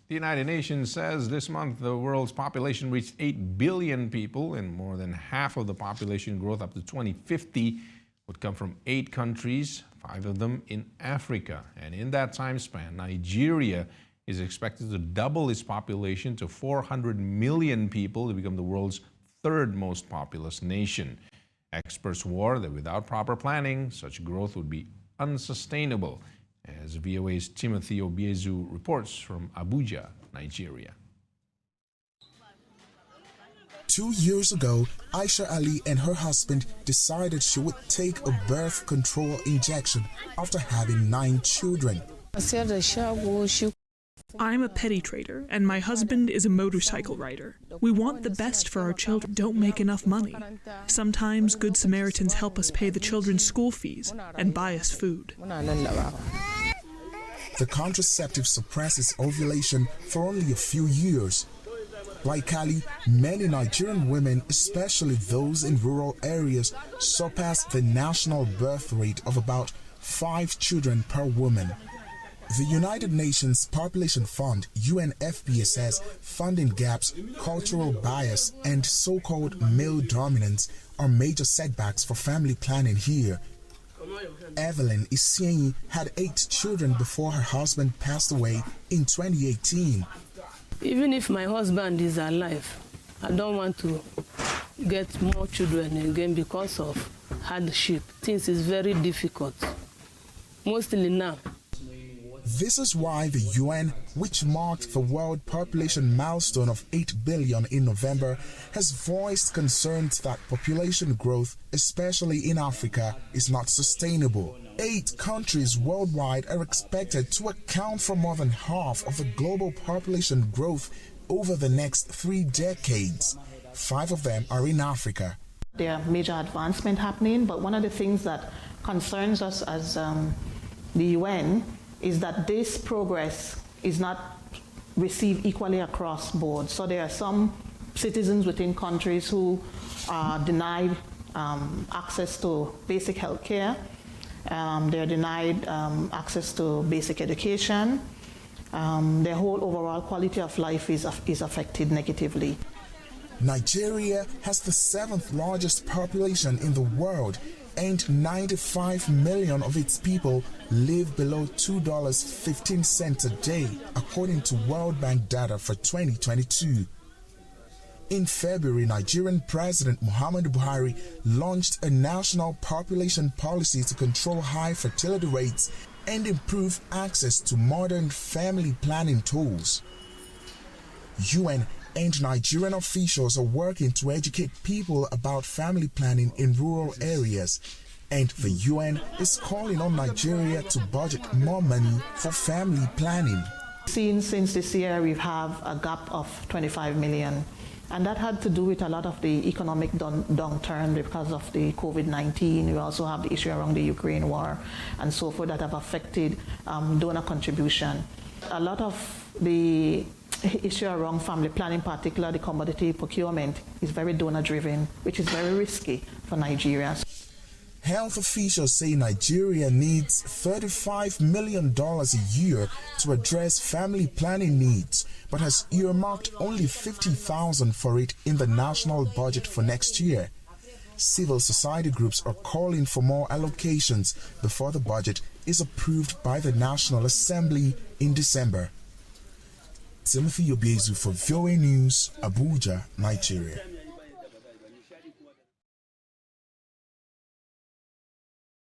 The United Nations says this month the world's population reached 8 billion people, and more than half of the population growth up to 2050 would come from 8 countries, 5 of them in Africa. And in that time span, Nigeria is expected to double its population to 400 million people to become the world's 3rd most populous nation. Experts warn that without proper planning, such growth would be unsustainable, as VOA's Timothy Obiezu reports from Abuja, Nigeria. 2 years ago, Aisha Ali and her husband decided she would take a birth control injection after having 9 children. I'm a petty trader, and my husband is a motorcycle rider. We want the best for our children, don't make enough money. Sometimes Good Samaritans help us pay the children's school fees and buy us food. The contraceptive suppresses ovulation for only a few years. Like Ali, many Nigerian women, especially those in rural areas, surpass the national birth rate of about 5 children per woman. The United Nations Population Fund, UNFPA, says funding gaps, cultural bias, and so-called male dominance are major setbacks for family planning here. Evelyn Isienyi had 8 children before her husband passed away in 2018. Even if my husband is alive, I don't want to get more children again because of hardship. Things is very difficult, mostly now. This is why the UN, which marked the world population milestone of 8 billion in November, has voiced concerns that population growth, especially in Africa, is not sustainable. 8 countries worldwide are expected to account for more than half of the global population growth over the next 3 decades. 5 of them are in Africa. There are major advancements happening, but one of the things that concerns us as the UN is that this progress is not received equally across board. So there are some citizens within countries who are denied access to basic health care. They're denied access to basic education. Their whole overall quality of life is affected negatively. Nigeria has the 7th largest population in the world, and 95 million of its people live below $2.15 a day, according to World Bank data for 2022. In February, Nigerian President Muhammadu Buhari launched a national population policy to control high fertility rates and improve access to modern family planning tools. UN and Nigerian officials are working to educate people about family planning in rural areas, and the UN is calling on Nigeria to budget more money for family planning. Since this year, we have a gap of 25 million, and that had to do with a lot of the economic downturn because of the COVID-19. We also have the issue around the Ukraine war and so forth that have affected donor contribution. A lot of the issue around family planning, particularly the commodity procurement, is very donor-driven, which is very risky for Nigeria. Health officials say Nigeria needs $35 million a year to address family planning needs, but has earmarked only $50,000 for it in the national budget for next year. Civil society groups are calling for more allocations before the budget is approved by the National Assembly in December. Timothy Obiezu for VOA News, Abuja, Nigeria.